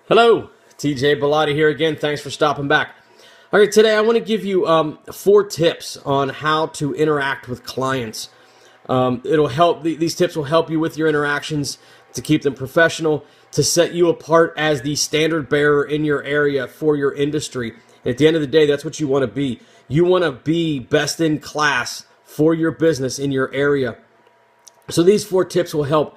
Hello, TJ Bellotti here again. Thanks for stopping back. All right, today I want to give you 4 tips on how to interact with clients. It'll help. These tips will help you with your interactions to keep them professional, to set you apart as the standard bearer in your area for your industry. And at the end of the day, that's what you want to be. You want to be best in class for your business in your area. So these 4 tips will help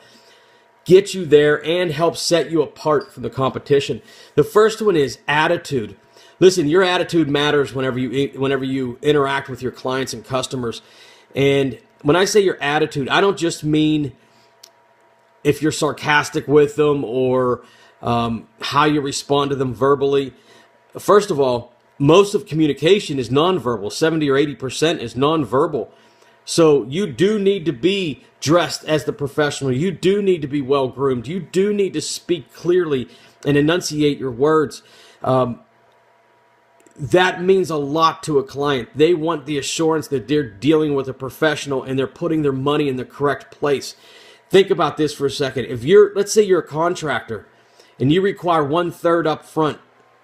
get you there and help set you apart from the competition. The first one is attitude. Listen, your attitude matters whenever you interact with your clients and customers. And when I say your attitude, I don't just mean if you're sarcastic with them or how you respond to them verbally. First of all, most of communication is nonverbal. 70 or 80% is nonverbal. So you do need to be dressed as the professional. You do need to be well groomed. You do need to speak clearly and enunciate your words. That means a lot to a client. They want the assurance that they're dealing with a professional and they're putting their money in the correct place. Think about this for a second. Let's say you're a contractor and you require 1/3 up front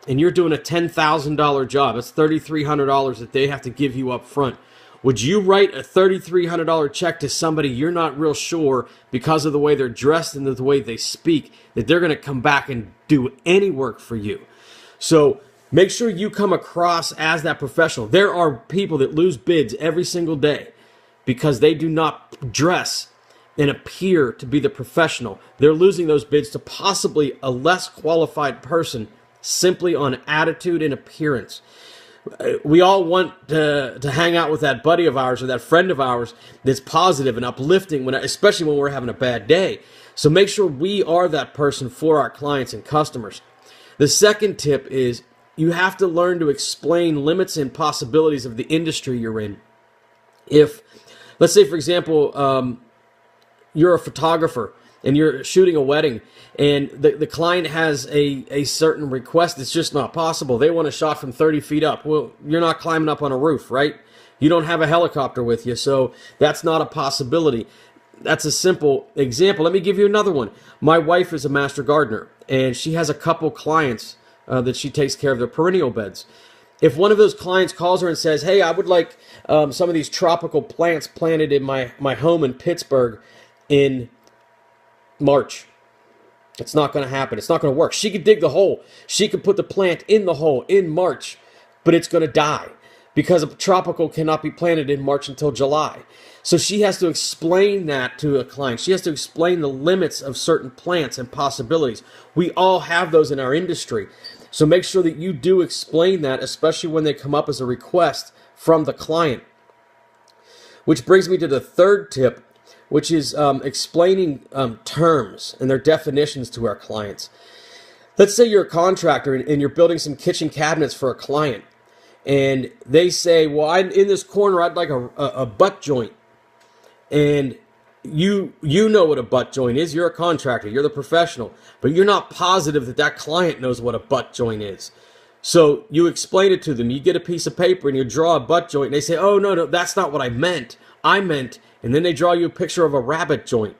and you're doing a $10,000 job. That's $3,300 that they have to give you up front. Would you write a $3,300 check to somebody you're not real sure, because of the way they're dressed and the way they speak, that they're going to come back and do any work for you? So make sure you come across as that professional. There are people that lose bids every single day because they do not dress and appear to be the professional. They're losing those bids to possibly a less qualified person simply on attitude and appearance. We all want to hang out with that buddy of ours or that friend of ours that's positive and uplifting, especially when we're having a bad day. So make sure we are that person for our clients and customers. The second tip is you have to learn to explain limits and possibilities of the industry you're in. If, let's say, for example, you're a photographer and you're shooting a wedding and the client has a certain request that's just not possible. They want a shot from 30 feet up. Well, you're not climbing up on a roof, right? You don't have a helicopter with you, so that's not a possibility. That's a simple example. Let me give you another one. My wife is a master gardener, and she has a couple clients that she takes care of their perennial beds. If one of those clients calls her and says, hey, I would like some of these tropical plants planted in my home in Pittsburgh in March. It's not going to happen. It's not going to work. She could dig the hole. She could put the plant in the hole in March, but it's going to die because a tropical cannot be planted in March until July. So she has to explain that to a client. She has to explain the limits of certain plants and possibilities. We all have those in our industry. So make sure that you do explain that, especially when they come up as a request from the client. Which brings me to the third tip, which is explaining terms and their definitions to our clients. Let's say you're a contractor and you're building some kitchen cabinets for a client, and they say, well, in this corner, I'd like a butt joint. And you know what a butt joint is. You're a contractor. You're the professional. But you're not positive that client knows what a butt joint is. So you explain it to them. You get a piece of paper and you draw a butt joint, and they say, oh, no, that's not what I meant. I meant... And then they draw you a picture of a rabbit joint.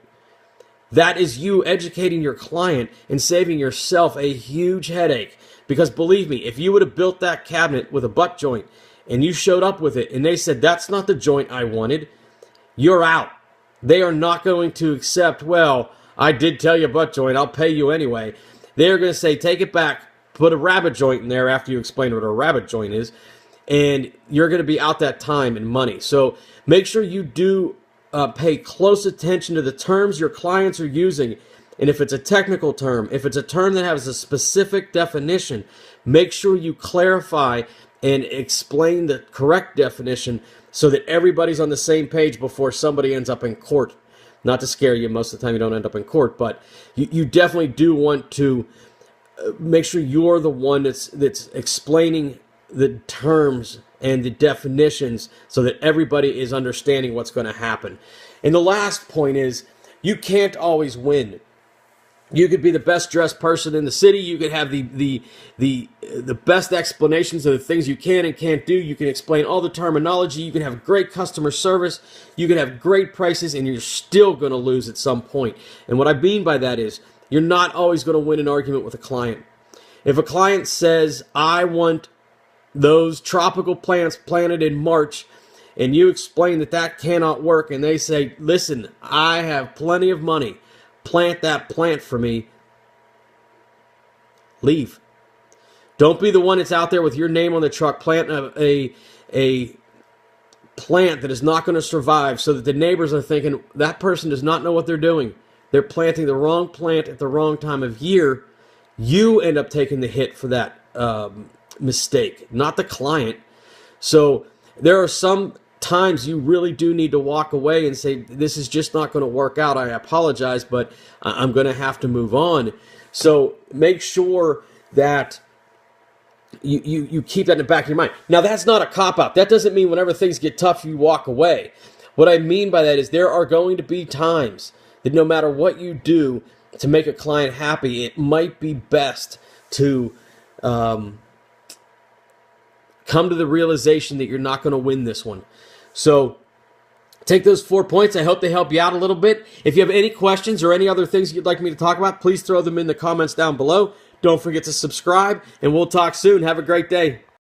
That is you educating your client and saving yourself a huge headache. Because believe me, if you would have built that cabinet with a butt joint and you showed up with it and they said, that's not the joint I wanted, you're out. They are not going to accept, well, I did tell you butt joint, I'll pay you anyway. They're going to say, take it back, put a rabbit joint in there after you explain what a rabbit joint is, and you're going to be out that time and money. So make sure you do pay close attention to the terms your clients are using. And if it's a technical term, if it's a term that has a specific definition, make sure you clarify and explain the correct definition so that everybody's on the same page before somebody ends up in court. Not to scare you, most of the time you don't end up in court, but you definitely do want to make sure you're the one that's explaining the terms and the definitions so that everybody is understanding what's going to happen. And the last point is, you can't always win. You could be the best dressed person in the city. You could have the best explanations of the things you can and can't do. You can explain all the terminology. You can have great customer service. You can have great prices, and you're still going to lose at some point. And what I mean by that is, you're not always going to win an argument with a client. If a client says, I want those tropical plants planted in March, and you explain that that cannot work, and they say, listen, I have plenty of money, plant that plant for me, leave. Don't be the one that's out there with your name on the truck planting a plant that is not going to survive, so that the neighbors are thinking that person does not know what they're doing. They're planting the wrong plant at the wrong time of year. You end up taking the hit for that mistake, not the client. So there are some times you really do need to walk away and say, this is just not going to work out. I apologize, but I'm going to have to move on. So make sure that you keep that in the back of your mind. Now, that's not a cop-out. That doesn't mean whenever things get tough, you walk away. What I mean by that is there are going to be times that no matter what you do to make a client happy, it might be best to come to the realization that you're not going to win this one. So take those 4 points. I hope they help you out a little bit. If you have any questions or any other things you'd like me to talk about, please throw them in the comments down below. Don't forget to subscribe, and we'll talk soon. Have a great day.